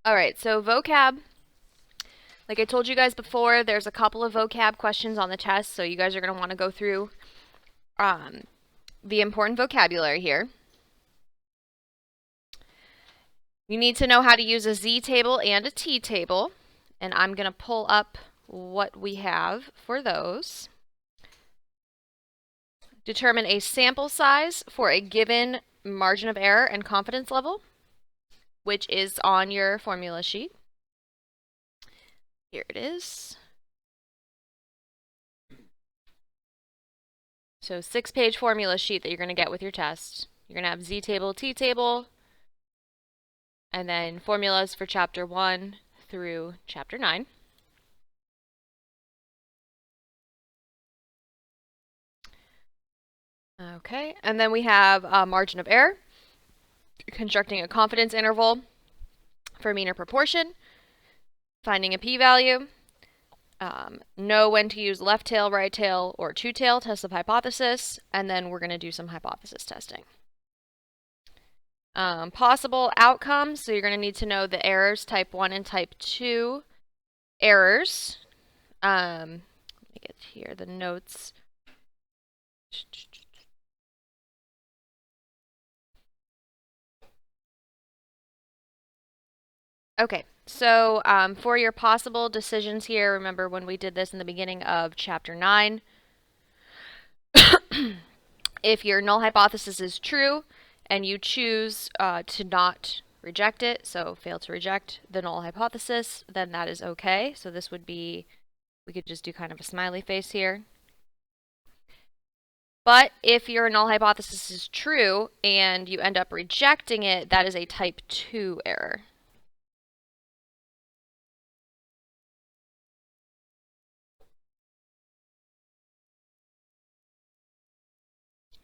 Alright, so vocab. Like I told you guys before, there's a couple of vocab questions on the test, so you guys are going to want to go through the important vocabulary here. You need to know how to use a Z table and a T table, and I'm going to pull up what we have for those. Determine a sample size for a given margin of error and confidence level, which is on your formula sheet. Here it is. So 6-page formula sheet that you're going to get with your test. You're going to have Z table, T table, and then formulas for chapter 1 through chapter 9. Okay, and then we have margin of error, constructing a confidence interval for mean or proportion, finding a p-value, know when to use left tail, right tail, or two tail, test of hypothesis, and then we're going to do some hypothesis testing. Possible outcomes, so you're going to need to know the errors, type 1 and type 2 errors. Let me get here the notes. Okay, so for your possible decisions here, remember when we did this in the beginning of chapter 9, if your null hypothesis is true and you choose to not reject it, so fail to reject the null hypothesis, then that is okay. So this would be, we could just do kind of a smiley face here. But if your null hypothesis is true and you end up rejecting it, that is a type 2 error.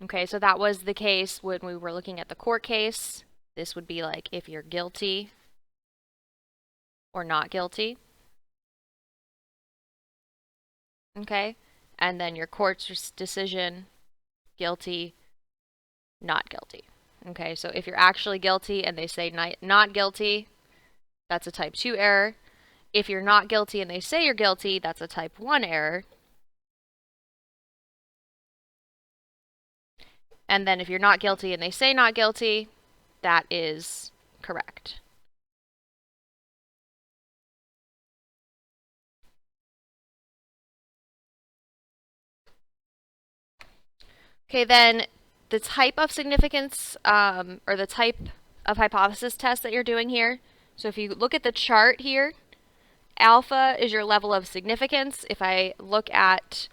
Okay, so that was the case when we were looking at the court case. This would be like if you're guilty or not guilty. Okay, and then your court's decision, guilty, not guilty. Okay, so if you're actually guilty and they say not guilty, that's a type 2 error. If you're not guilty and they say you're guilty, that's a type 1 error. And then if you're not guilty and they say not guilty, that is correct. Okay, then the type of significance or the type of hypothesis test that you're doing here. So if you look at the chart here, alpha is your level of significance. If I look at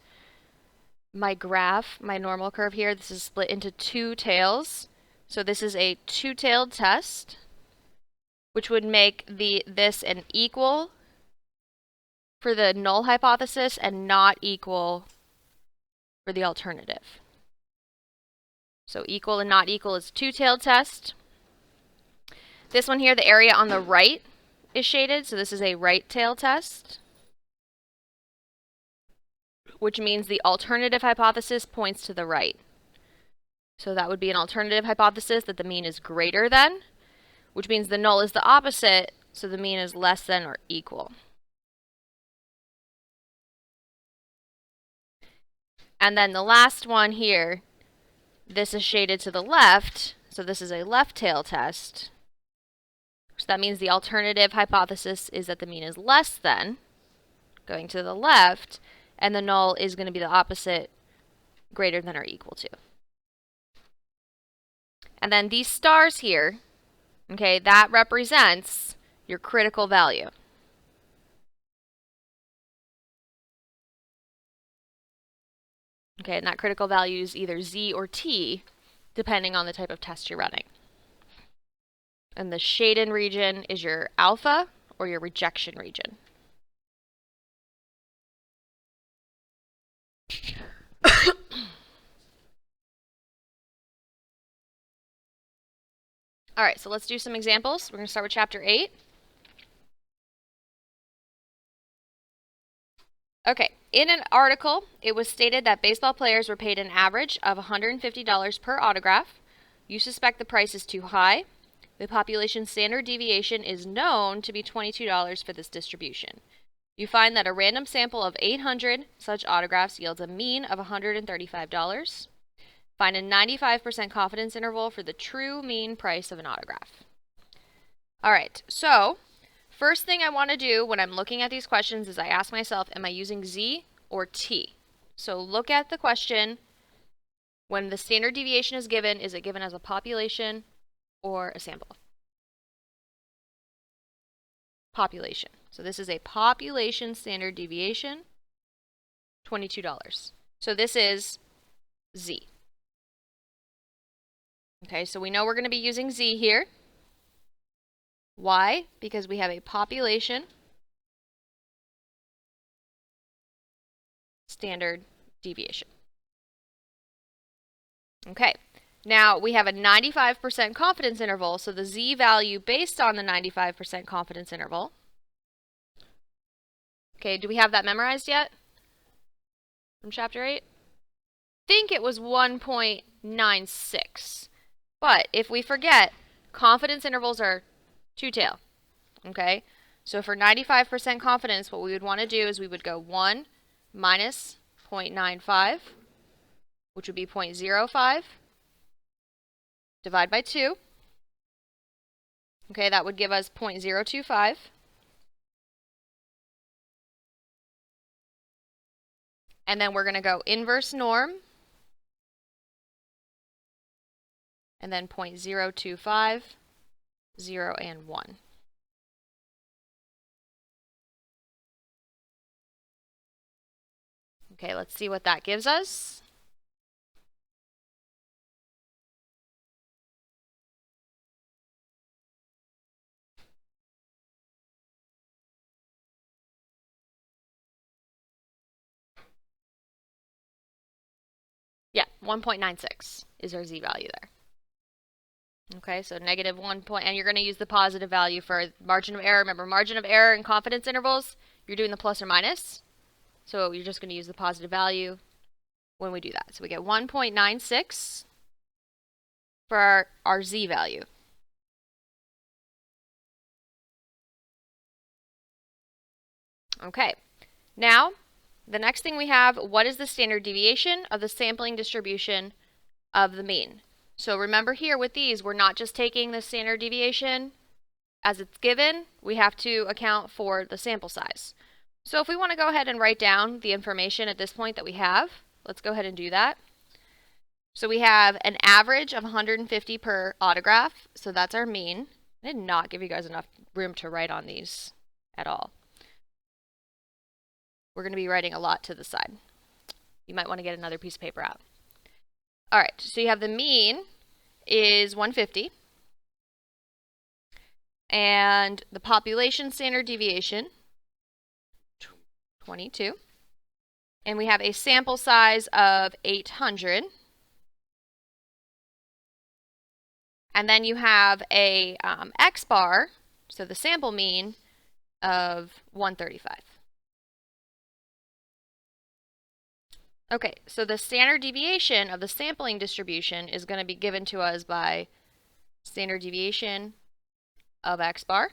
my graph, my normal curve here, this is split into two tails. So this is a two-tailed test, which would make this an equal for the null hypothesis and not equal for the alternative. So equal and not equal is a two-tailed test. This one here, the area on the right is shaded, so this is a right tail test, which means the alternative hypothesis points to the right. So that would be an alternative hypothesis that the mean is greater than, which means the null is the opposite, so the mean is less than or equal. And then the last one here, this is shaded to the left, so this is a left tail test. So that means the alternative hypothesis is that the mean is less than, going to the left, and the null is going to be the opposite, greater than or equal to. And then these stars here, okay, that represents your critical value. Okay, and that critical value is either Z or T, depending on the type of test you're running. And the shaded region is your alpha or your rejection region. All right, so let's do some examples. We're going to start with chapter 8. Okay, in an article, it was stated that baseball players were paid an average of $150 per autograph. You suspect the price is too high. The population standard deviation is known to be $22 for this distribution. You find that a random sample of 800 such autographs yields a mean of $135. Find a 95% confidence interval for the true mean price of an autograph. All right, so first thing I want to do when I'm looking at these questions is I ask myself, am I using Z or T? So look at the question. When the standard deviation is it given as a population or a sample? Population. So this is a population standard deviation, $22. So this is Z. Okay, so we know we're going to be using Z here. Why? Because we have a population standard deviation. Okay, now we have a 95% confidence interval, so the Z value based on the 95% confidence interval. Okay, do we have that memorized yet from chapter 8? I think it was 1.96. But if we forget, confidence intervals are two-tail. Okay, so for 95% confidence, what we would want to do is we would go 1 minus 0.95, which would be 0.05, divide by 2. Okay, that would give us 0.025. And then we're going to go inverse norm, and then 0.025, 0, and 1. Okay, let's see what that gives us. Yeah, 1.96 is our Z value there. Okay, so negative 1 point, and you're going to use the positive value for margin of error. Remember, margin of error in confidence intervals, you're doing the plus or minus. So you're just going to use the positive value when we do that. So we get 1.96 for our Z value. Okay, now the next thing we have, what is the standard deviation of the sampling distribution of the mean? So remember here with these, we're not just taking the standard deviation as it's given, we have to account for the sample size. So if we want to go ahead and write down the information at this point that we have, let's go ahead and do that. So we have an average of 150 per autograph, so that's our mean. I did not give you guys enough room to write on these at all. We're going to be writing a lot to the side. You might want to get another piece of paper out. All right, so you have the mean is 150. And the population standard deviation, 22. And we have a sample size of 800. And then you have a X bar, so the sample mean, of 135. Okay, so the standard deviation of the sampling distribution is going to be given to us by standard deviation of X bar.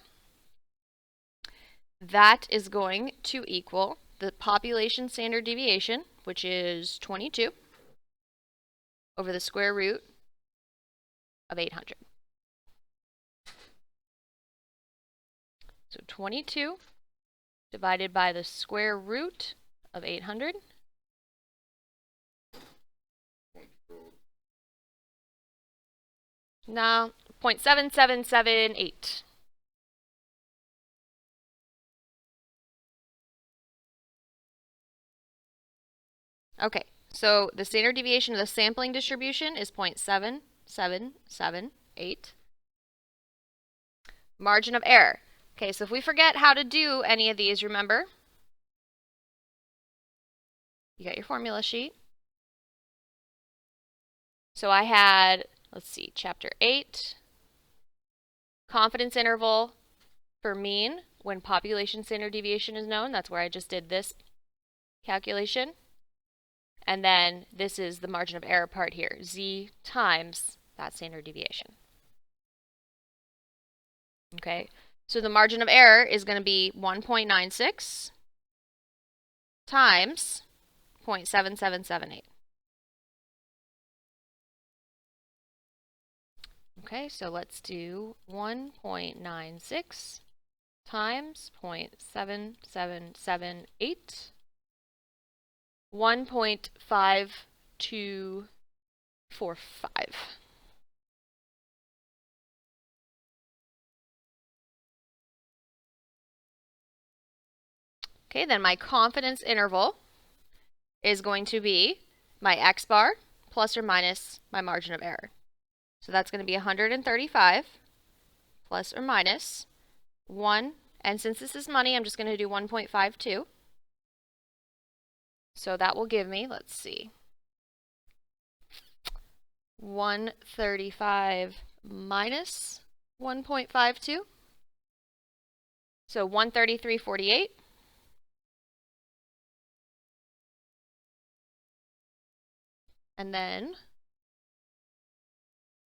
That is going to equal the population standard deviation, which is 22, over the square root of 800. So 22 divided by the square root of 800. No, 0.7778. Okay, so the standard deviation of the sampling distribution is 0.7778. Margin of error. Okay, so if we forget how to do any of these, remember, you got your formula sheet. So I had, let's see, chapter 8, confidence interval for mean when population standard deviation is known. That's where I just did this calculation. And then this is the margin of error part here, Z times that standard deviation. Okay, so the margin of error is going to be 1.96 times 0.7778. Okay, so let's do 1.96 times 0.7778, 1.5245. Okay, then my confidence interval is going to be my x bar plus or minus my margin of error. So that's going to be 135 plus or minus 1. And since this is money, I'm just going to do 1.52. So that will give me, let's see, 135 minus 1.52. So 133.48. And then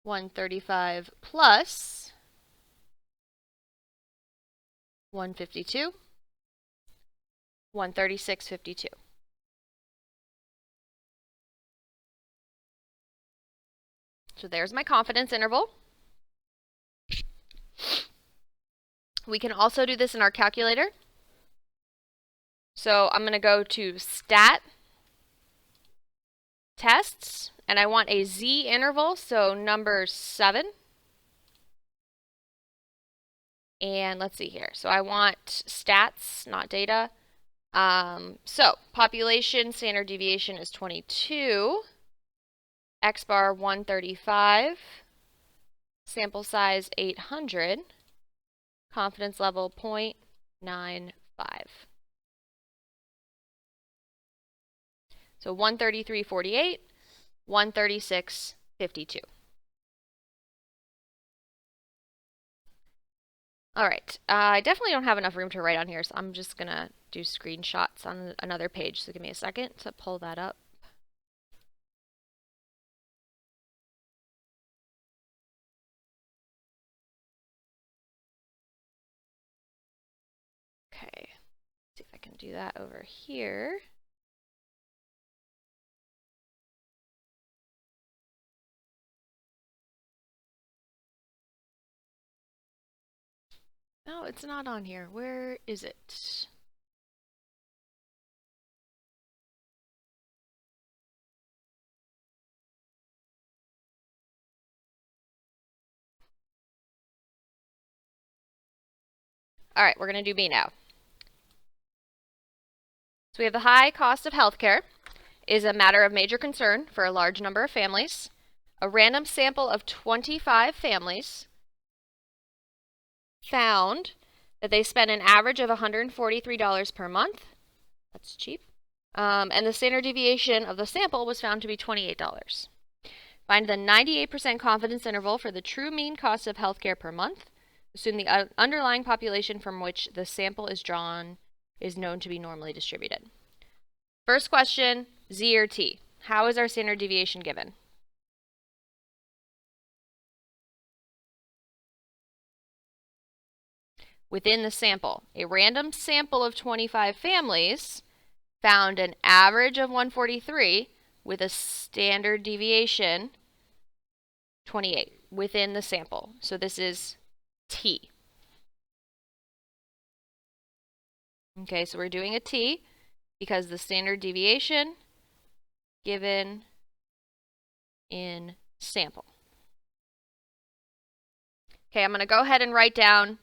135 plus 152, 136.52. So there's my confidence interval. We can also do this in our calculator. So I'm going to go to Stat, Tests, and I want a Z interval, so number 7. And let's see here. So I want stats, not data. So population standard deviation is 22. X bar 135. Sample size 800. Confidence level 0.95. So 133.48, 136.52. All right, I definitely don't have enough room to write on here, so I'm just going to do screenshots on another page. So give me a second to pull that up. Okay, let's see if I can do that over here. No, it's not on here. Where is it? All right, we're going to do B now. So we have the high cost of healthcare is a matter of major concern for a large number of families. A random sample of 25 families found that they spend an average of $143 per month. That's cheap. And the standard deviation of the sample was found to be $28. Find the 98% confidence interval for the true mean cost of healthcare per month. Assume the underlying population from which the sample is drawn is known to be normally distributed. First question, Z or T? How is our standard deviation given? Within the sample. A random sample of 25 families found an average of 143 with a standard deviation 28 within the sample. So this is T. Okay, so we're doing a T because the standard deviation given in sample. Okay, I'm going to go ahead and write down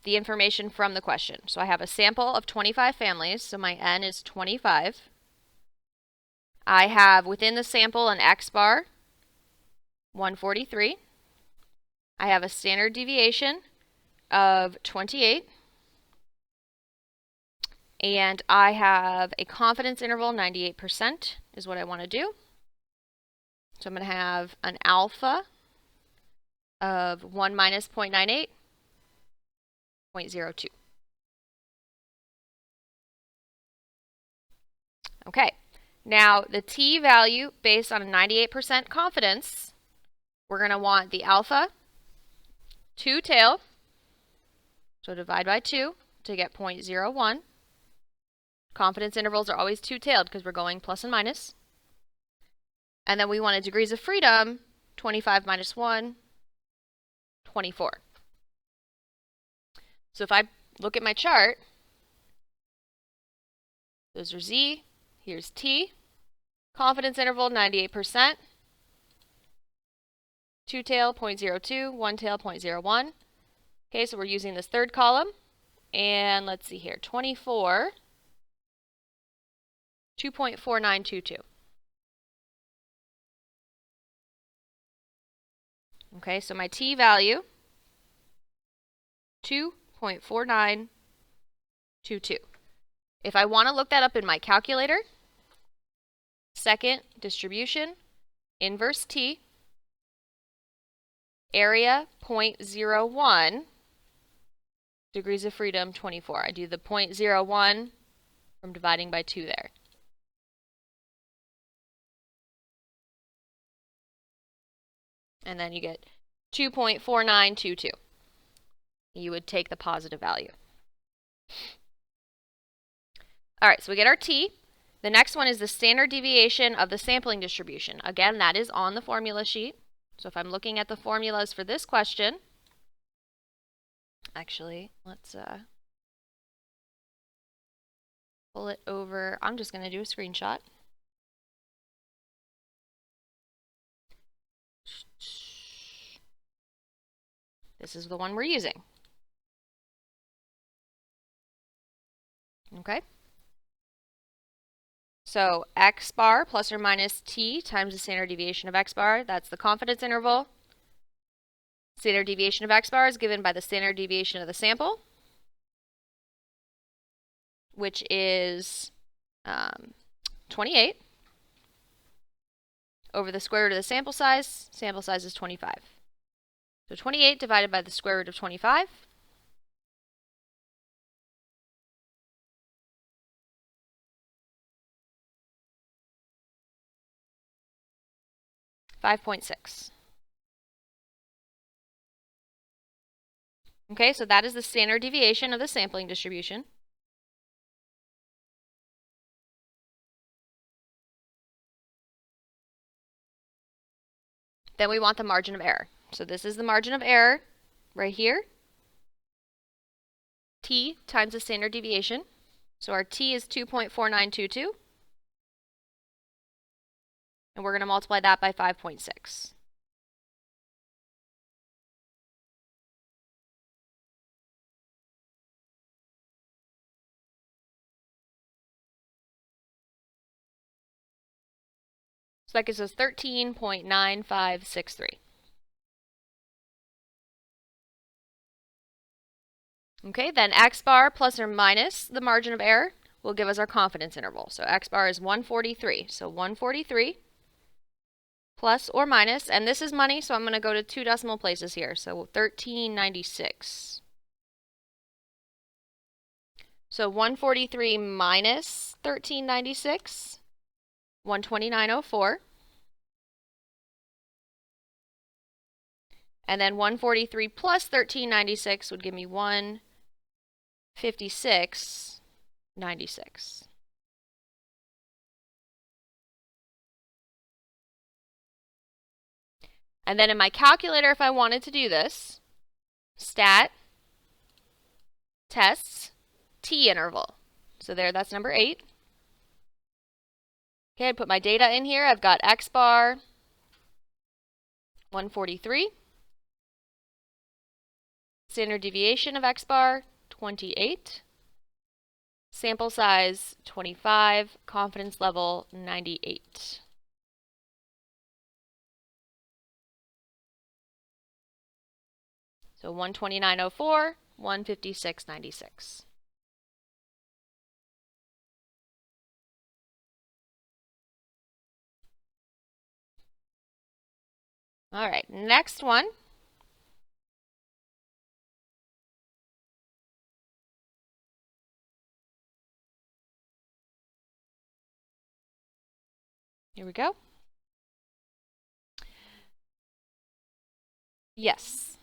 the information from the question. So I have a sample of 25 families, so my N is 25. I have within the sample an X bar, 143. I have a standard deviation of 28. And I have a confidence interval, 98% is what I want to do. So I'm going to have an alpha of 1 minus 0.98, 0.02. Okay, now the t value based on a 98% confidence, we're going to want the alpha, 2 tail, So divide by 2 to get 0.01. Confidence intervals are always two-tailed because we're going plus and minus. And then we wanted degrees of freedom, 25 minus 1, 24. So if I look at my chart, those are Z, here's T, confidence interval 98%, two-tail 0.02, one-tail 0.01. Okay, so we're using this third column, and let's see here, 24, 2.4922. Okay, so my T value, 2.4922. If I want to look that up in my calculator, second distribution, inverse T, area 0.01, degrees of freedom 24. I do the 0.01 from dividing by 2 there. And then you get 2.4922. You would take the positive value. All right, so we get our T. The next one is the standard deviation of the sampling distribution. Again, that is on the formula sheet. So if I'm looking at the formulas for this question, actually, let's pull it over. I'm just going to do a screenshot. This is the one we're using. Okay. So x bar plus or minus t times the standard deviation of x bar, that's the confidence interval. Standard deviation of x bar is given by the standard deviation of the sample, which is 28 over the square root of the sample size. Sample size is 25. So 28 divided by the square root of 25. 5.6. Okay, so that is the standard deviation of the sampling distribution. Then we want the margin of error. So this is the margin of error right here. T times the standard deviation. So our T is 2.4922. And we're going to multiply that by 5.6. So that gives us 13.9563. Okay, then x bar plus or minus the margin of error will give us our confidence interval. So x bar is 143. So 143 plus or minus, and this is money, so I'm going to go to 2 decimal places here. So 1396. So 143 minus 1396, 129.04. And then 143 plus 1396 would give me 156.96. And then in my calculator, if I wanted to do this, stat, tests, t interval. So there, that's number 8. Okay, I put my data in here. I've got x bar, 143. Standard deviation of x bar, 28. Sample size, 25. Confidence level, 98. So 129.04, 156.96. All right, next one. Here we go. Yes.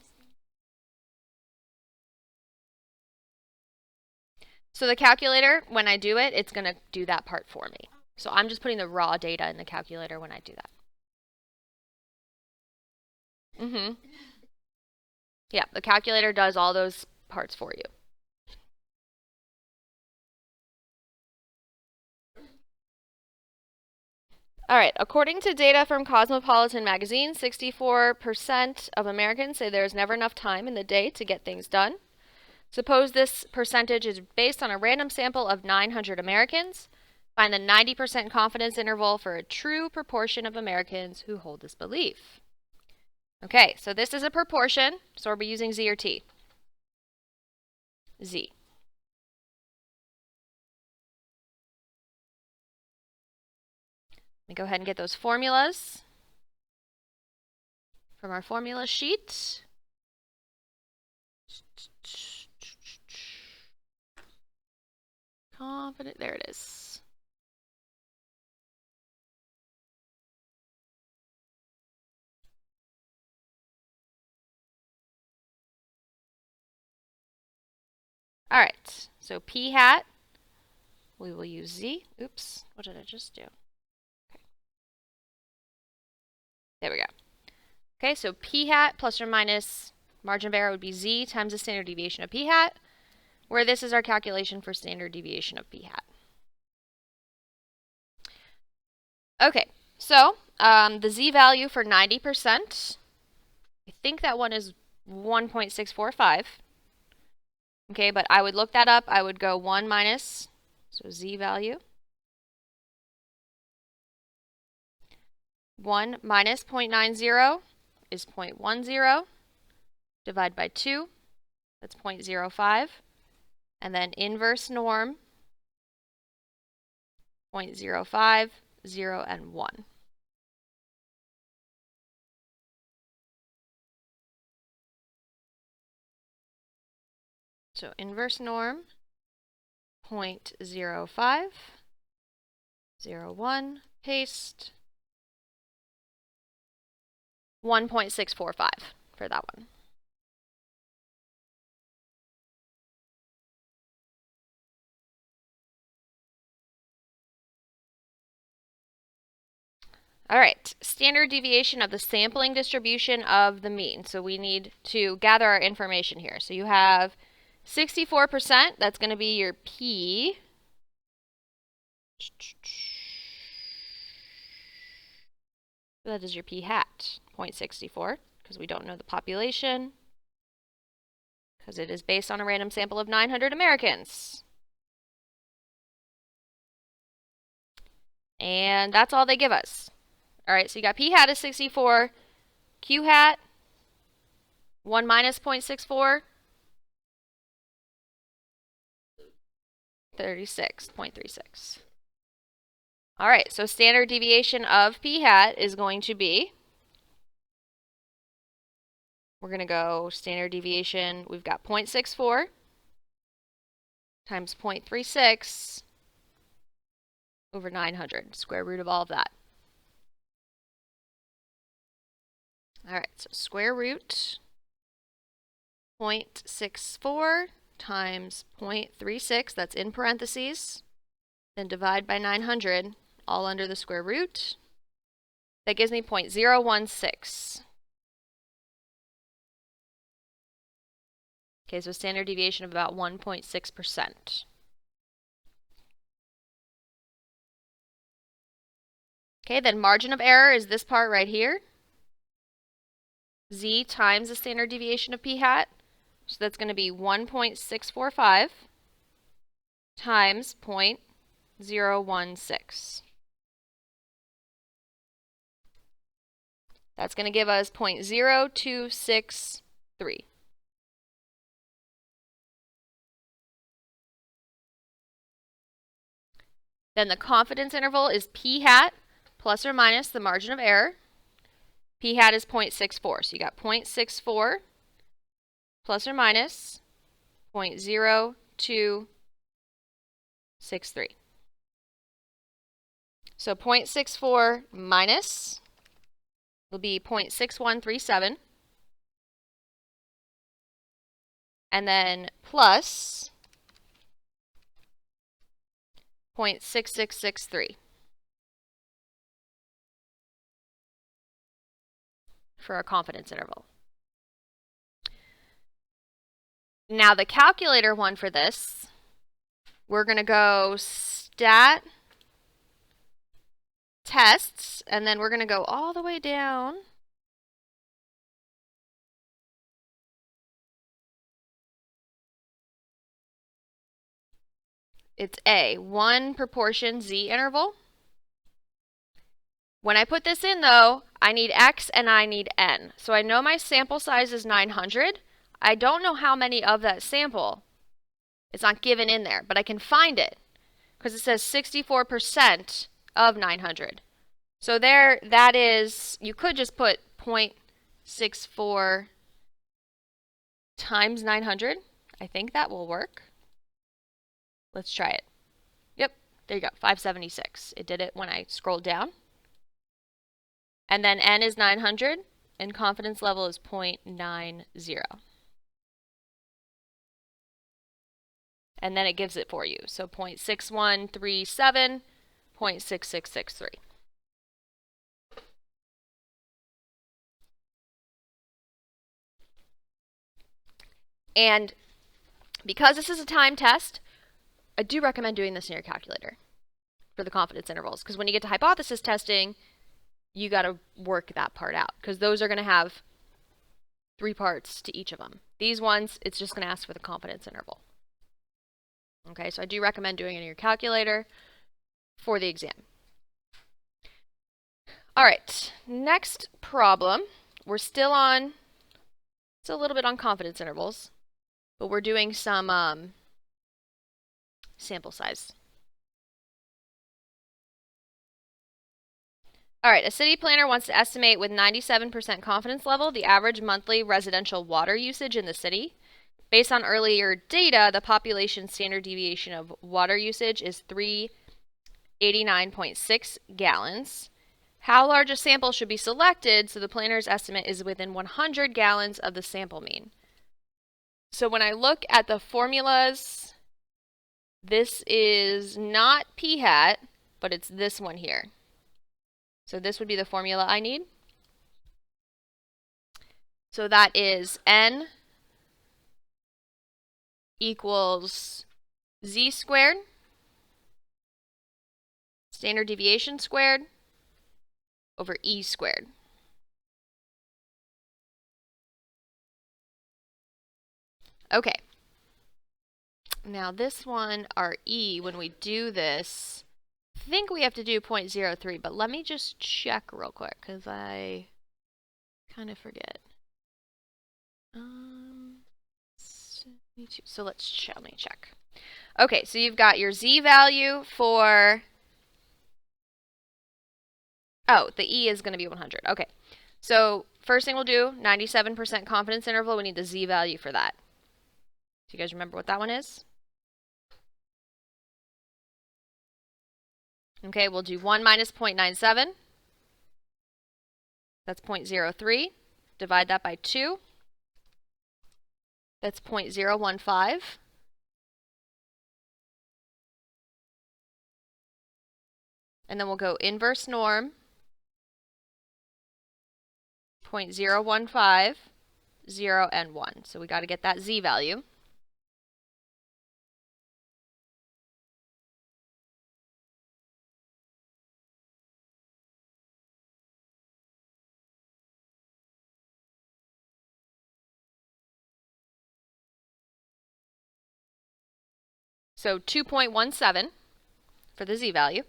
So the calculator, when I do it, it's going to do that part for me. So I'm just putting the raw data in the calculator when I do that. Yeah, the calculator does all those parts for you. All right, according to data from Cosmopolitan magazine, 64% of Americans say there's never enough time in the day to get things done. Suppose this percentage is based on a random sample of 900 Americans. Find the 90% confidence interval for a true proportion of Americans who hold this belief. Okay, so this is a proportion, so are we using Z or T? Z. Let me go ahead and get those formulas from our formula sheet. Confident, there it is. All right, so P hat, we will use Z. Oops, what did I just do? Okay. There we go. Okay, so P hat plus or minus margin of error would be Z times the standard deviation of P hat, where this is our calculation for standard deviation of P hat. Okay, so the Z value for 90%, I think that one is 1.645. Okay, but I would look that up. I would go 1 minus, so Z value. 1 minus 0.90 is 0.10. Divide by 2, that's 0.05. And then inverse norm, 0.05, 0, and 1. So inverse norm, 0.05, 0, 1, paste, 1.645 for that one. All right, standard deviation of the sampling distribution of the mean. So we need to gather our information here. So you have 64%, that's going to be your P. That is your P hat, 0.64, because we don't know the population, because it is based on a random sample of 900 Americans. And that's all they give us. All right, so you got P hat is 64, Q hat, 1 minus 0.64, 36.36. All right, so standard deviation of P hat is going to be, we're going to go standard deviation, we've got 0.64 times 0.36 over 900, square root of all of that. All right, so square root 0.64 times 0.36, that's in parentheses, then divide by 900, all under the square root. That gives me 0.016. Okay, so standard deviation of about 1.6%. Okay, then margin of error is this part right here. Z times the standard deviation of P hat. So that's going to be 1.645 times 0.016. That's going to give us 0.0263. Then the confidence interval is P hat plus or minus the margin of error. P hat is 0.64, so you got 0.64 plus or minus 0.0263. So 0.64 minus will be 0.6137. And then plus 0.6663 for a confidence interval. Now the calculator one for this, we're going to go stat tests, and then we're going to go all the way down. It's A, 1 proportion Z interval. When I put this in, though, I need X and I need N. So I know my sample size is 900. I don't know how many of that sample. It's not given in there, but I can find it because it says 64% of 900. So there, that is, you could just put 0.64 times 900. I think that will work. Let's try it. Yep, there you go, 576. It did it when I scrolled down. And then N is 900, and confidence level is 0.90. And then it gives it for you. So 0.6137, 0.6663. And because this is a time test, I do recommend doing this in your calculator for the confidence intervals. Because when you get to hypothesis testing, you got to work that part out. Because those are going to have 3 parts to each of them. These ones, it's just going to ask for the confidence interval. Okay, so I do recommend doing it in your calculator for the exam. All right, next problem. We're still a little bit on confidence intervals, but we're doing some sample size. All right, a city planner wants to estimate with 97% confidence level the average monthly residential water usage in the city. Based on earlier data, the population standard deviation of water usage is 389.6 gallons. How large a sample should be selected so the planner's estimate is within 100 gallons of the sample mean? So when I look at the formulas, this is not p hat, but it's this one here. So this would be the formula I need. So that is N equals Z squared, standard deviation squared, over E squared. Okay. Now this one, our E, when we do this, I think we have to do 0.03, but let me just check real quick because I kind of forget. 72. So let me check. Okay, so you've got your Z value for, oh, the E is going to be 100. Okay, so first thing we'll do, 97% confidence interval, we need the Z value for that. Do you guys remember what that one is? Okay, we'll do 1 minus 0.97. That's 0.03. Divide that by 2. That's 0.015. And then we'll go inverse norm, 0.015, 0, and 1. So we got to get that Z value. So 2.17 for the Z value.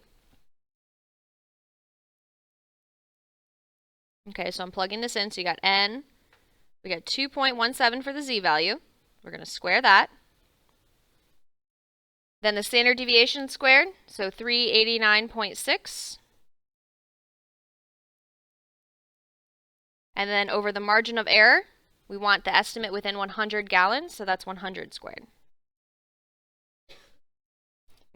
Okay, so I'm plugging this in. So you got N. We got 2.17 for the Z value. We're going to square that. Then the standard deviation squared, so 389.6. And then over the margin of error, we want the estimate within 100 gallons, so that's 100 squared.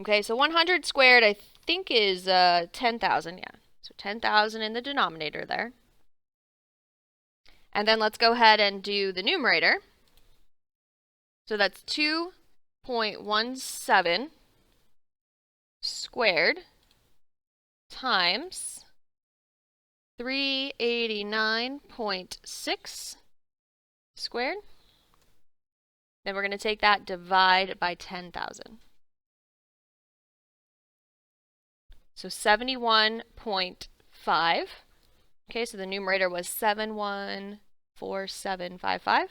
Okay, so 100 squared I think is 10,000, yeah. So 10,000 in the denominator there. And then let's go ahead and do the numerator. So that's 2.17 squared times 389.6 squared. Then we're going to take that, divide by 10,000. So 71.5. Okay, so the numerator was 714755.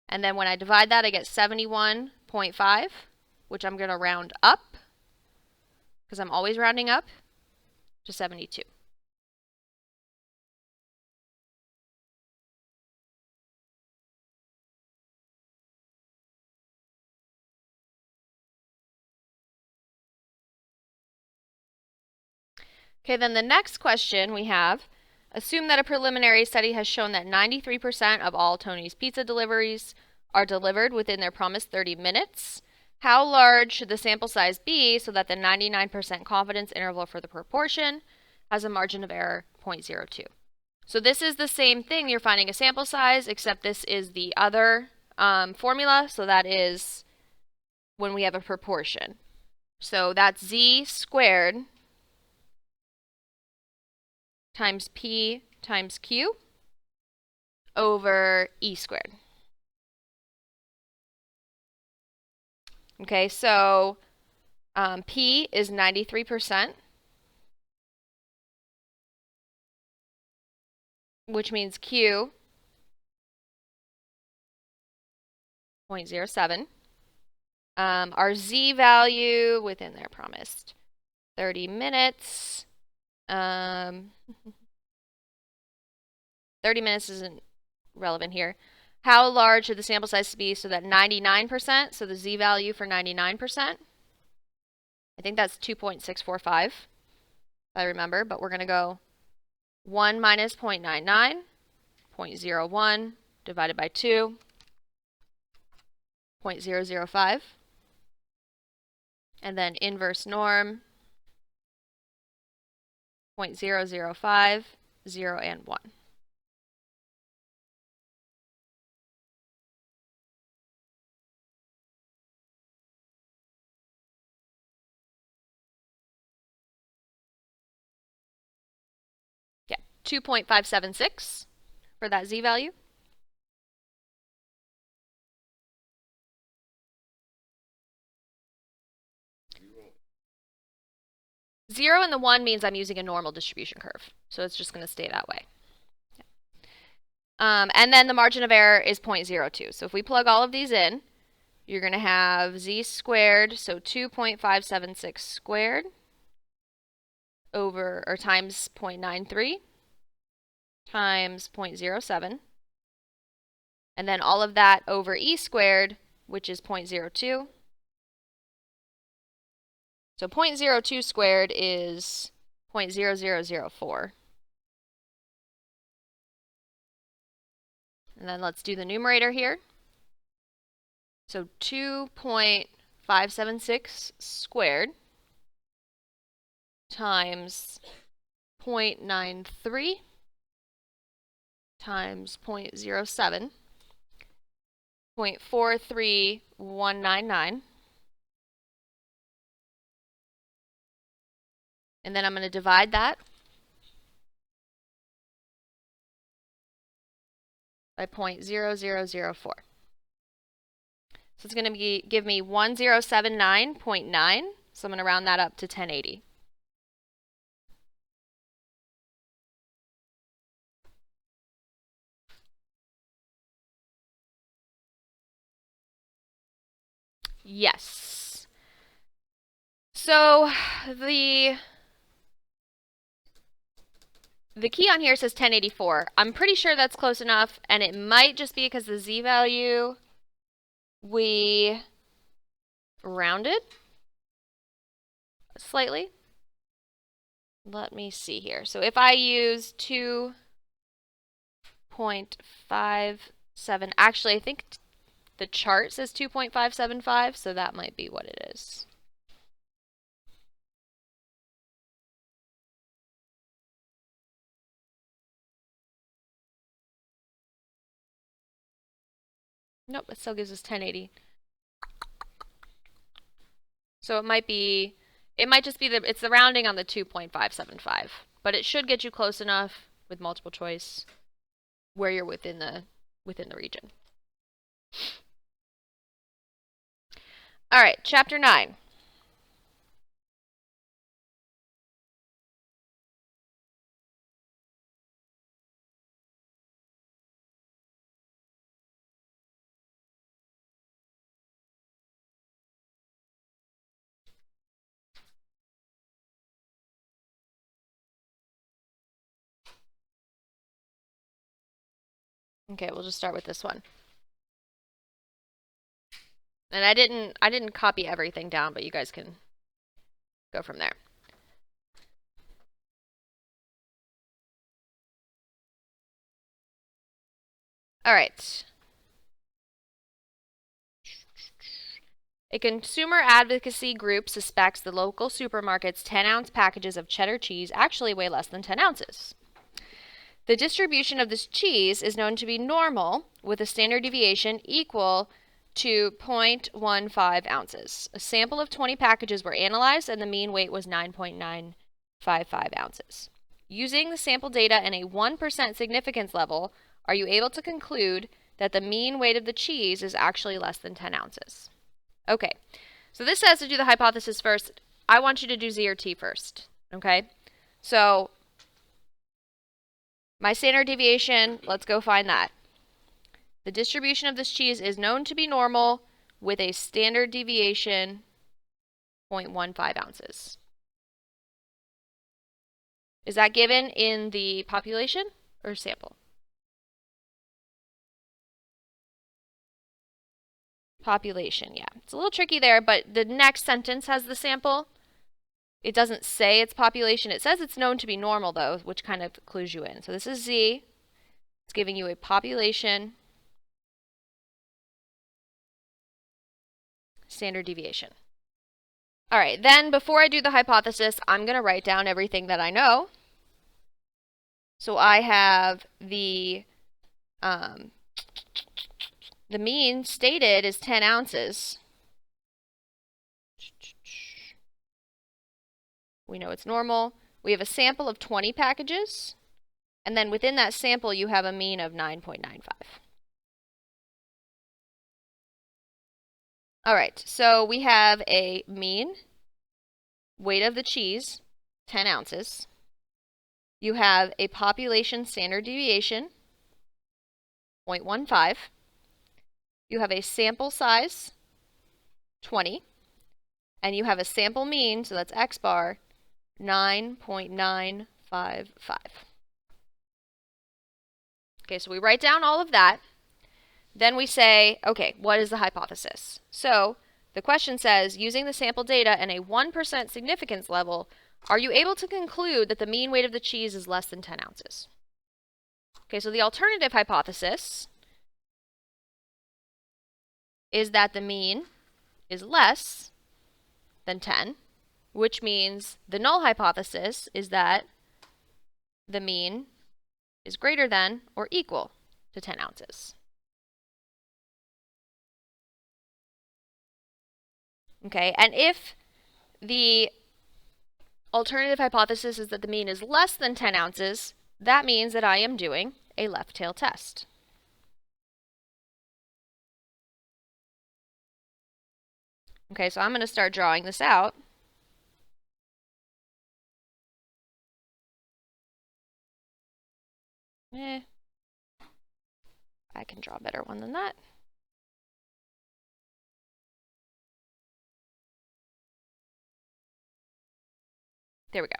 And then when I divide that, I get 71.5, which I'm going to round up, because I'm always rounding up, to 72. Okay, then the next question we have, assume that a preliminary study has shown that 93% of all Tony's Pizza deliveries are delivered within their promised 30 minutes. How large should the sample size be so that the 99% confidence interval for the proportion has a margin of error 0.02? So this is the same thing. You're finding a sample size, except this is the other formula. So that is when we have a proportion. So that's z squared times p times q over e squared. Okay, so p is 93%, which means q 0.07. Our z value within their promised 30 minutes. 30 minutes isn't relevant here. How large should the sample size be so that 99%, so the z value for 99%, I think that's 2.645, if I remember, but we're going to go 1 minus 0.99, 0.01 divided by 2, 0.005, and then inverse norm, 0.005, 0, and 1. Yeah, 2.576 for that z value. 0 and the 1 means I'm using a normal distribution curve, so it's just going to stay that way. And then the margin of error is 0.02. So if we plug all of these in, you're going to have z squared, so 2.576 squared over, or times 0.93 times 0.07, and then all of that over e squared, which is 0.02. So 0.02 squared is 0.0004. And then let's do the numerator here. So 2.576 squared times 0.93 times 0.07, 0.43199. And then I'm going to divide that by 0.0004. So it's going to give me 1079.9. So I'm going to round that up to 1080. Yes. So the key on here says 1084. I'm pretty sure that's close enough, and it might just be because the z value we rounded slightly. Let me see here. So if I use 2.57, actually I think the chart says 2.575, so that might be what it is. Nope, it still gives us 1080. So it might just be it's the rounding on the 2.575, but it should get you close enough with multiple choice where you're within the region. All right, chapter 9. Okay, we'll just start with this one. And I didn't copy everything down, but you guys can go from there. All right. A consumer advocacy group suspects the local supermarket's 10-ounce packages of cheddar cheese actually weigh less than 10 ounces. The distribution of this cheese is known to be normal, with a standard deviation equal to 0.15 ounces. A sample of 20 packages were analyzed, and the mean weight was 9.955 ounces. Using the sample data and a 1% significance level, are you able to conclude that the mean weight of the cheese is actually less than 10 ounces? Okay, so this says to do the hypothesis first. I want you to do Z or T first, okay? So my standard deviation, let's go find that. The distribution of this cheese is known to be normal with a standard deviation 0.15 ounces. Is that given in the population or sample? Population, yeah. It's a little tricky there, but the next sentence has the sample. It doesn't say it's population. It says it's known to be normal, though, which kind of clues you in. So this is Z. It's giving you a population standard deviation. All right, then before I do the hypothesis, I'm going to write down everything that I know. So I have the mean stated is 10 ounces. We know it's normal. We have a sample of 20 packages. And then within that sample, you have a mean of 9.95. All right, so we have a mean weight of the cheese, 10 ounces. You have a population standard deviation, 0.15. You have a sample size, 20. And you have a sample mean, so that's X bar, 9.955. Okay, so we write down all of that. Then we say, okay, what is the hypothesis? So the question says, using the sample data and a 1% significance level, are you able to conclude that the mean weight of the cheese is less than 10 ounces? Okay, so the alternative hypothesis is that the mean is less than 10, which means the null hypothesis is that the mean is greater than or equal to 10 ounces. Okay, and if the alternative hypothesis is that the mean is less than 10 ounces, that means that I am doing a left tail test. Okay, so I'm going to start drawing this out. I can draw a better one than that. There we go.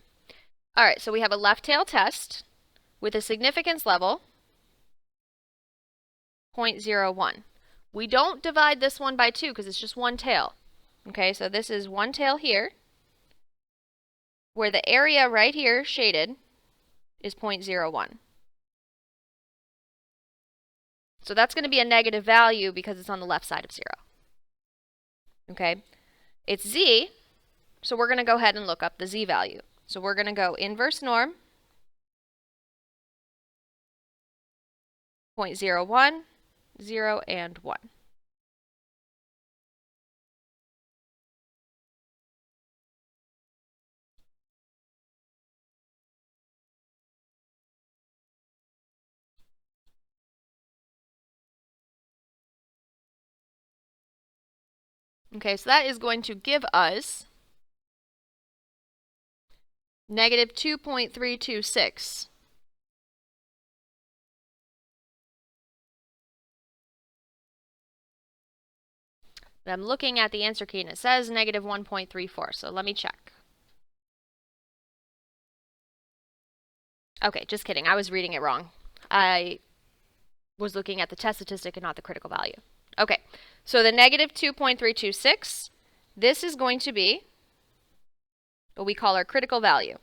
All right, so we have a left tail test with a significance level 0.01. We don't divide this one by 2 because it's just one tail. Okay, so this is one tail here, where the area right here shaded is 0.01. So that's going to be a negative value because it's on the left side of 0. Okay, it's Z, so we're going to go ahead and look up the Z value. So we're going to go inverse norm, 0.01, 0, and 1. Okay, so that is going to give us negative 2.326. I'm looking at the answer key and it says negative 1.34, so let me check. Okay, just kidding. I was reading it wrong. I was looking at the test statistic and not the critical value. Okay, so the negative 2.326, this is going to be what we call our critical value.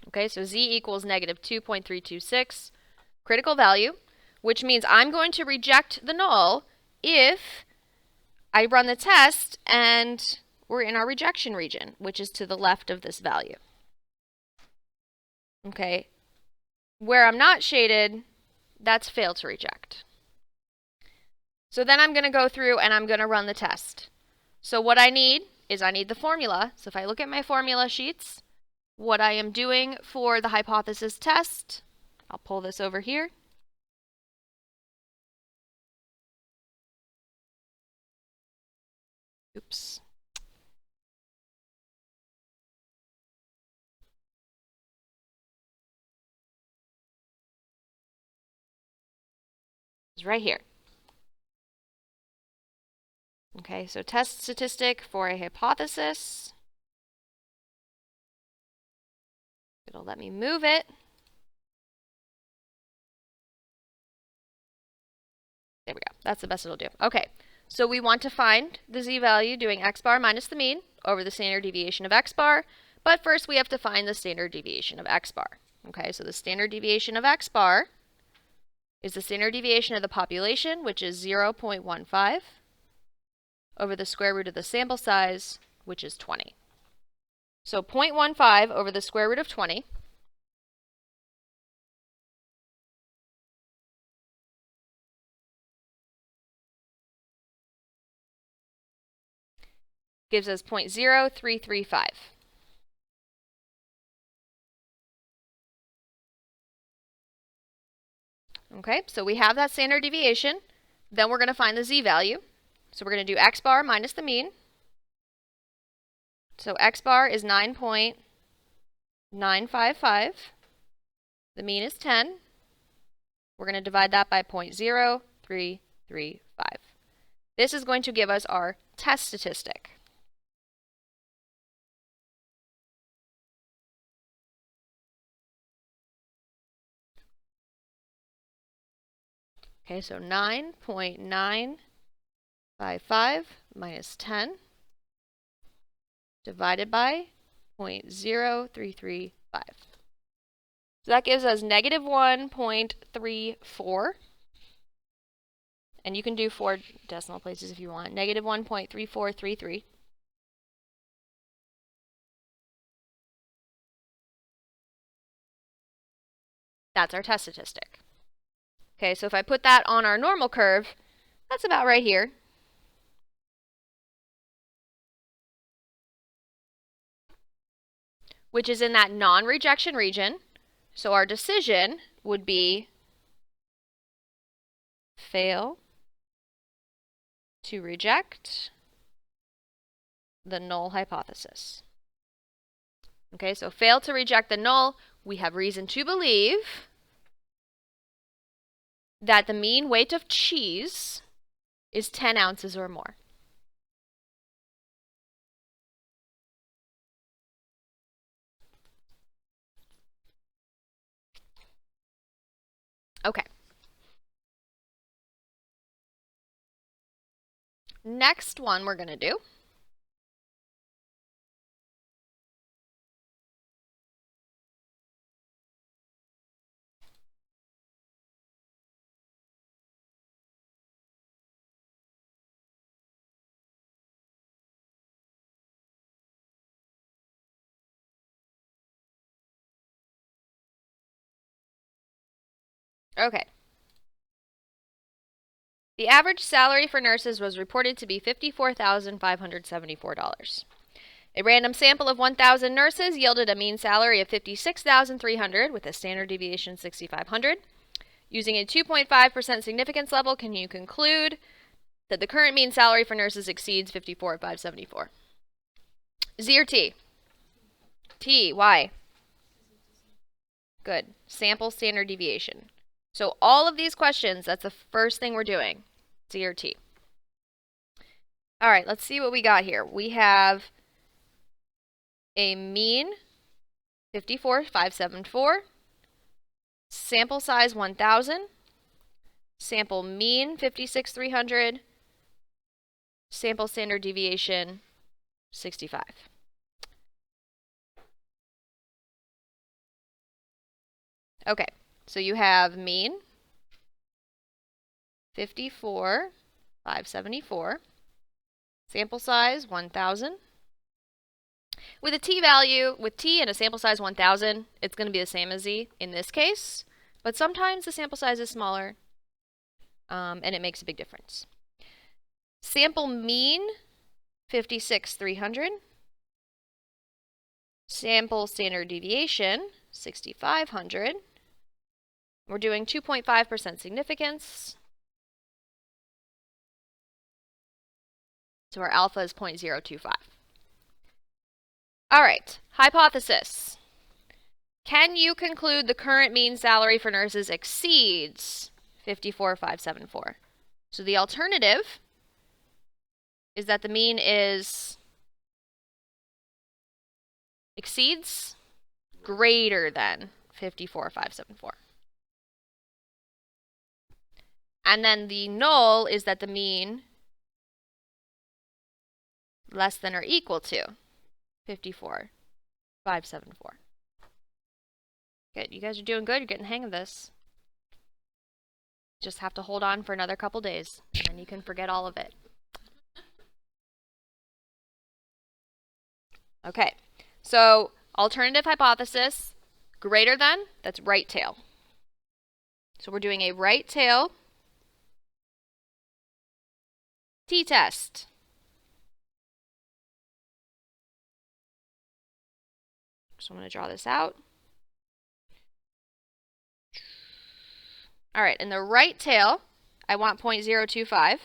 Okay, so z equals negative 2.326 critical value, which means I'm going to reject the null if I run the test and we're in our rejection region, which is to the left of this value. Okay, where I'm not shaded, that's fail to reject. So then I'm going to go through and I'm going to run the test. So what I need is I need the formula. So if I look at my formula sheets, what I am doing for the hypothesis test, I'll pull this over here. Oops. It's right here. Okay, so test statistic for a hypothesis. It'll let me move it. There we go. That's the best it'll do. Okay, so we want to find the z-value doing x bar minus the mean over the standard deviation of x bar. But first we have to find the standard deviation of x bar. Okay, so the standard deviation of x bar is the standard deviation of the population, which is 0.15, over the square root of the sample size, which is 20. So 0.15 over the square root of 20 gives us 0.0335. Okay, so we have that standard deviation. Then we're going to find the z-value. So we're going to do x bar minus the mean. So x bar is 9.955. The mean is 10. We're going to divide that by 0.0335. This is going to give us our test statistic. Okay, so 9.955 minus 10 divided by 0.0335. So that gives us negative 1.34. And you can do 4 decimal places if you want. Negative 1.3433. That's our test statistic. Okay, so if I put that on our normal curve, that's about right here. Which is in that non-rejection region. So our decision would be fail to reject the null hypothesis. Okay, so fail to reject the null. We have reason to believe that the mean weight of cheese is 10 ounces or more. Okay. Next one we're going to do okay. The average salary for nurses was reported to be $54,574. A random sample of 1,000 nurses yielded a mean salary of 56,300 with a standard deviation 6,500. Using a 2.5% significance level, can you conclude that the current mean salary for nurses exceeds 54,574? Z or T? T. Why? Good. Sample standard deviation. So all of these questions, that's the first thing we're doing. Z or T. All right, let's see what we got here. We have a mean 54,574, sample size 1,000, sample mean 56,300, sample standard deviation 65. Okay, so you have mean 54,574, sample size 1,000. With a t-value, with t and a sample size 1,000, it's going to be the same as z in this case, but sometimes the sample size is smaller, and it makes a big difference. Sample mean 56,300, sample standard deviation 6,500. We're doing 2.5% significance. So our alpha is 0.025. All right, hypothesis. Can you conclude the current mean salary for nurses exceeds 54,574? So the alternative is that the mean exceeds greater than 54,574. And then the null is that the mean less than or equal to 54,574. Good. You guys are doing good. You're getting the hang of this. Just have to hold on for another couple days, and then you can forget all of it. Okay. So, alternative hypothesis, greater than, that's right tail. So we're doing a right tail t-test. So I'm going to draw this out. All right, in the right tail, I want 0.025.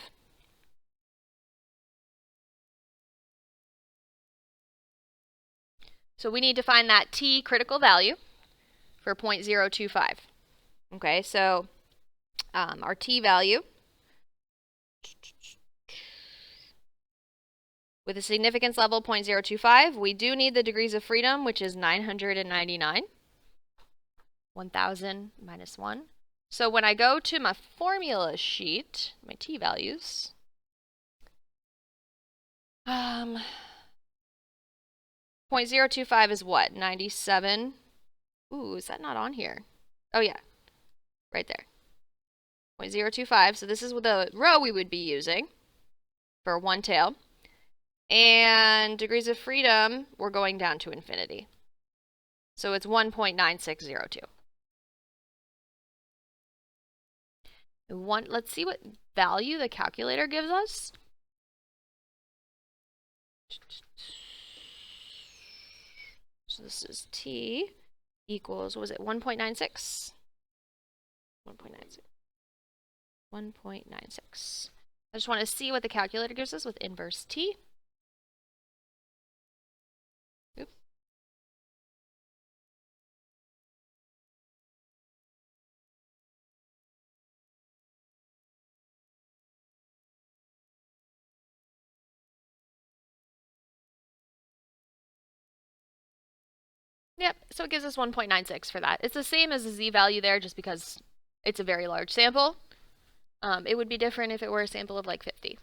So we need to find that t critical value for 0.025. Okay, so our t value with a significance level 0.025, we do need the degrees of freedom, which is 999. 1,000 minus 1. So when I go to my formula sheet, my t-values, 0.025 is what? 97. Ooh, is that not on here? Oh yeah, right there. 0.025, so this is the row we would be using for one tail. And degrees of freedom, we're going down to infinity. So it's 1.9602. Let's see what value the calculator gives us. So this is t equals, what was it, 1.96? 1.96. 1.96. I just want to see what the calculator gives us with inverse t. Oops. Yep, so it gives us 1.96 for that. It's the same as the z value there, just because it's a very large sample. It would be different if it were a sample of like 50.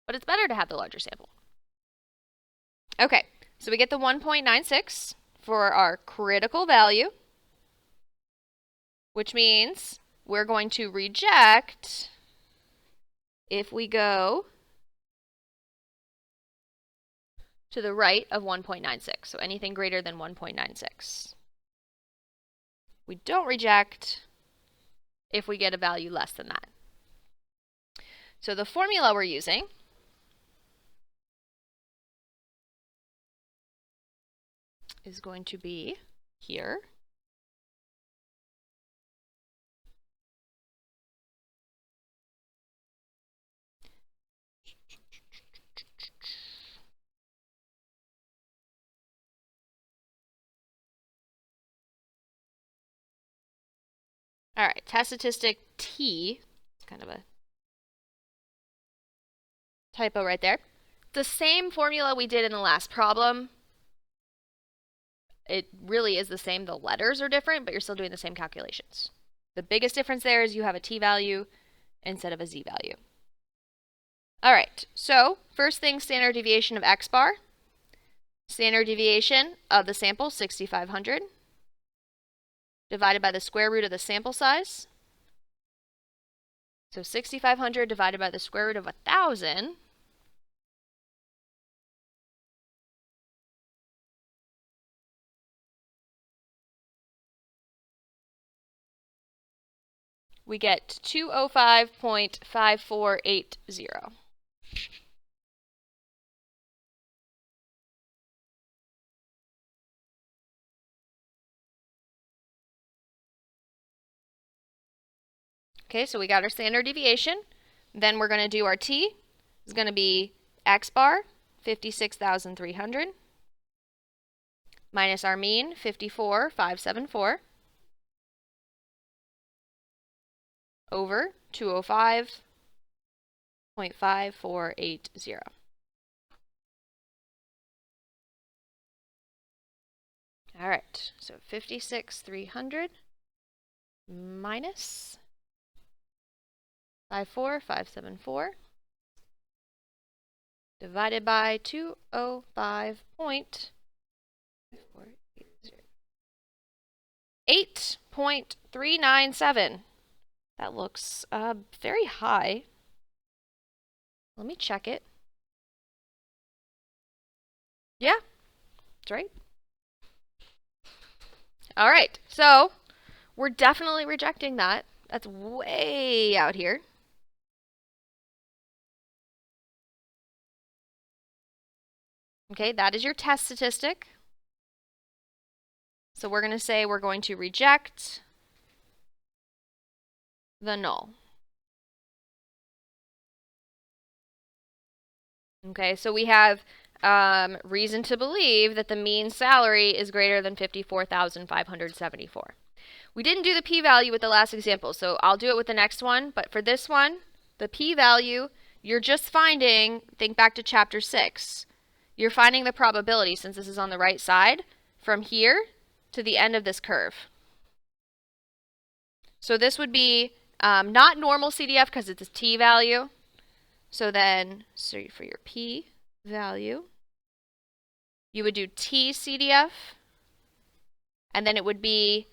But it's better to have the larger sample. Okay, so we get the 1.96 for our critical value, which means we're going to reject if we go to the right of 1.96, so anything greater than 1.96. We don't reject if we get a value less than that. So the formula we're using is going to be here. All right, test statistic T. It's kind of a typo right there. The same formula we did in the last problem. It really is the same. The letters are different, but you're still doing the same calculations. The biggest difference there is you have a t-value instead of a z-value. All right, so first thing, standard deviation of x bar. Standard deviation of the sample, 6,500, divided by the square root of the sample size. So 6,500 divided by the square root of 1,000. We get 205.5480. Okay, so we got our standard deviation. Then we're going to do our t. It's going to be x bar, 56,300, minus our mean, 54,574, over 205.5480. All right, so 56,300 minus 54,574 divided by 205.480. 8.397. That looks very high. Let me check it. Yeah, that's right. All right, so we're definitely rejecting that. That's way out here. Okay, that is your test statistic. So we're going to say we're going to reject the null. Okay, so we have reason to believe that the mean salary is greater than 54,574. We didn't do the p-value with the last example, so I'll do it with the next one. But for this one, the p-value, you're just finding, think back to chapter 6. You're finding the probability, since this is on the right side, from here to the end of this curve. So this would be not normal CDF because it's a t-value. So then, so for your p-value, you would do t CDF, and then it would be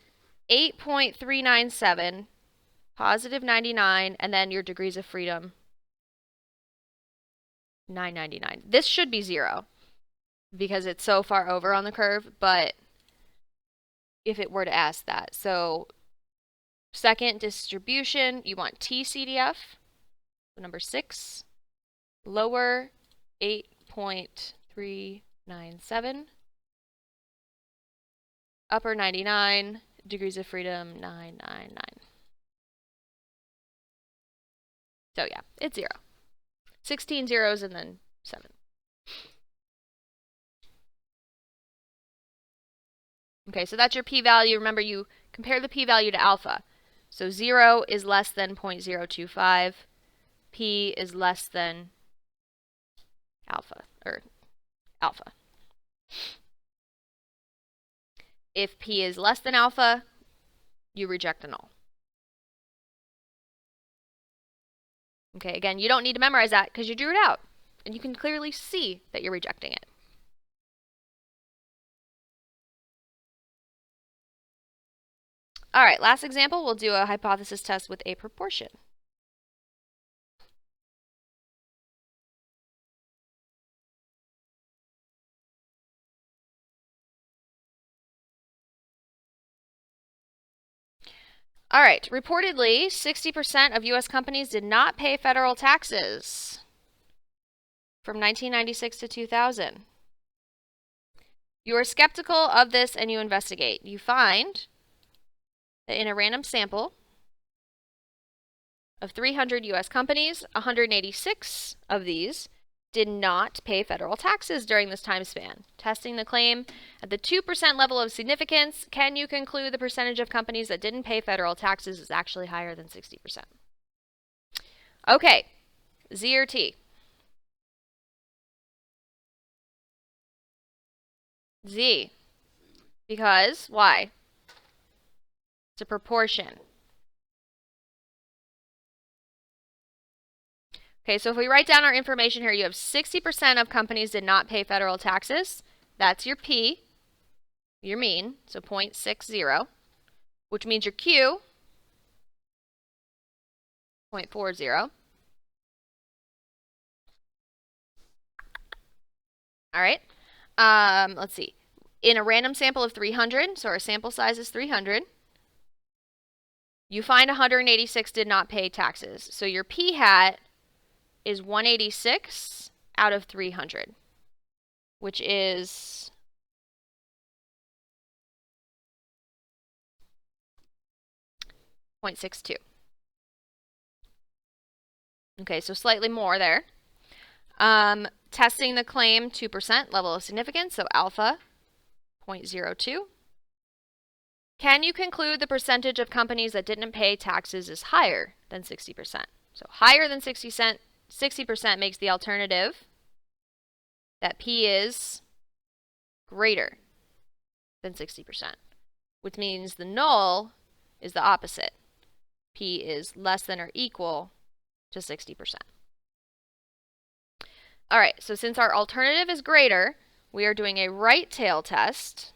8.397, positive 99, and then your degrees of freedom, 999. This should be 0 because it's so far over on the curve, but if it were to ask that. So second distribution, you want t CDF, so number 6, lower 8.397, upper 99, degrees of freedom 999. So yeah, it's 0. 16 zeros and then 7. Okay, so that's your p-value. Remember, you compare the p-value to alpha. So 0 is less than 0.025. P is less than alpha, or alpha. If P is less than alpha, you reject the null. Okay, again, you don't need to memorize that because you drew it out, and you can clearly see that you're rejecting it. All right, last example, we'll do a hypothesis test with a proportion. All right, reportedly, 60% of U.S. companies did not pay federal taxes from 1996 to 2000. You are skeptical of this and you investigate. You find that in a random sample of 300 US companies, 186 of these did not pay federal taxes during this time span. Testing the claim at the 2% level of significance, can you conclude the percentage of companies that didn't pay federal taxes is actually higher than 60%? Okay, Z or T? Z. Because, why? It's a proportion. Okay, so if we write down our information here, you have 60% of companies did not pay federal taxes. That's your P, your mean, so 0.60, which means your Q, 0.40. All right, let's see. In a random sample of 300, so our sample size is 300, you find 186 did not pay taxes. So your P hat is 186 out of 300, which is 0.62. Okay, so slightly more there. Testing the claim 2% level of significance, so alpha 0.02. Can you conclude the percentage of companies that didn't pay taxes is higher than 60%? So higher than 60% makes the alternative that P is greater than 60%, which means the null is the opposite. P is less than or equal to 60%. All right, so since our alternative is greater, we are doing a right tail test.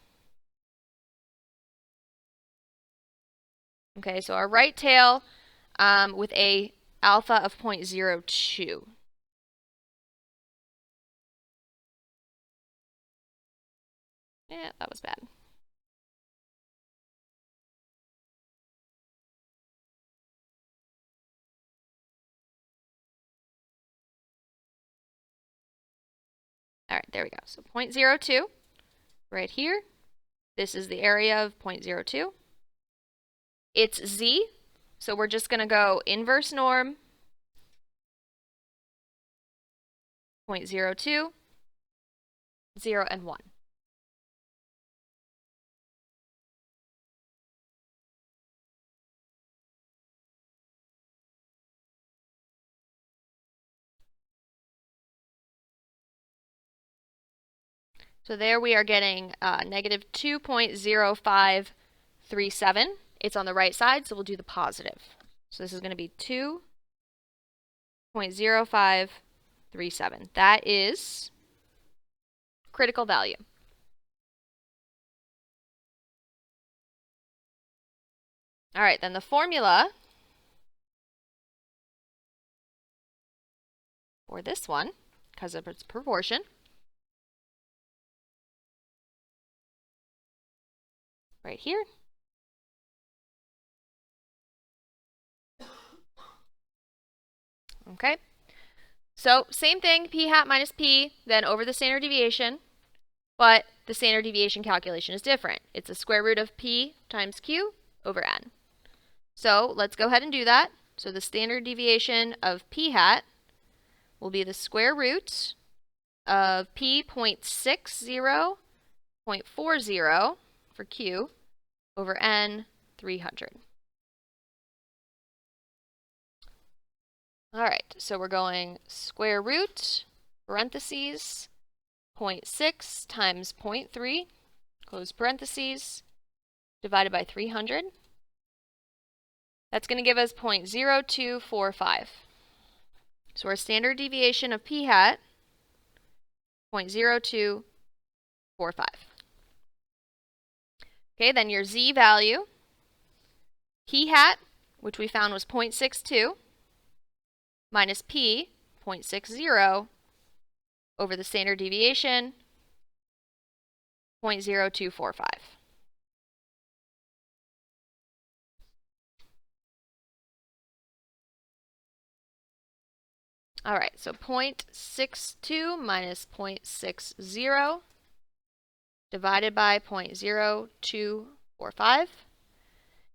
Okay, so our right tail with a alpha of 0.02. Yeah, that was bad. All right, there we go. So 0.02 right here. This is the area of 0.02. It's Z, so we're just going to go inverse norm, 0.02, 0, and 1. So there we are getting negative 2.0537. It's on the right side, so we'll do the positive. So this is going to be 2.0537. That is critical value. All right, then the formula for this one, because of its proportion, right here. Okay, so same thing, p hat minus p, then over the standard deviation, but the standard deviation calculation is different. It's a square root of p times q over n. So let's go ahead and do that. So the standard deviation of p hat will be the square root of p 0.60, 0.40 for q over n 300. All right, so we're going square root, parentheses, 0.6 times 0.3, close parentheses, divided by 300. That's going to give us 0.0245. So our standard deviation of p hat, 0.0245. Okay, then your z value, p hat, which we found was 0.62, minus p, 0.60, over the standard deviation, 0.0245. All right, so 0.62 minus 0.60 divided by 0.0245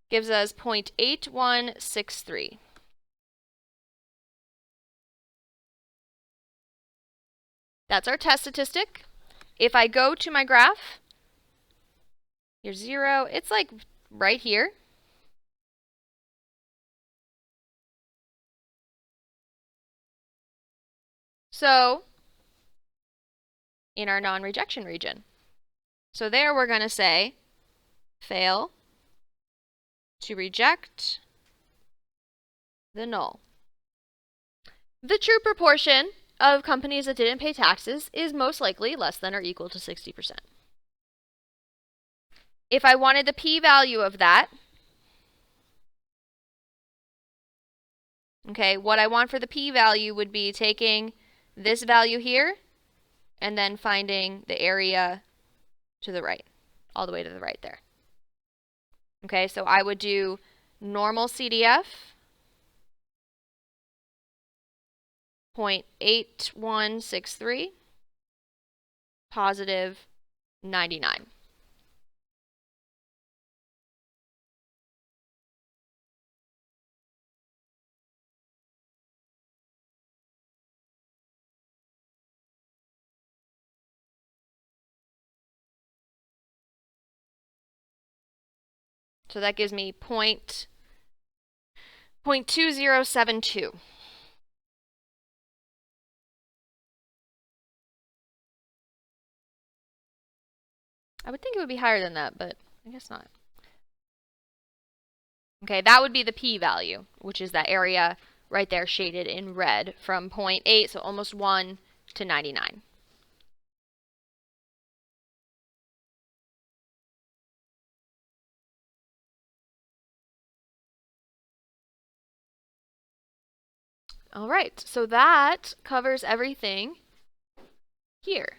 gives us 0.8163. That's our test statistic. If I go to my graph, here's 0. It's like right here. So, in our non-rejection region. So there we're going to say fail to reject the null. The true proportion of companies that didn't pay taxes is most likely less than or equal to 60%. If I wanted the p-value of that, okay, what I want for the p-value would be taking this value here and then finding the area to the right, all the way to the right there. Okay, so I would do normal CDF, 0.8163, positive 99. So that gives me 0.2072. I would think it would be higher than that, but I guess not. Okay, that would be the p-value, which is that area right there shaded in red from 0.8, so almost 1, to 99. All right, so that covers everything here.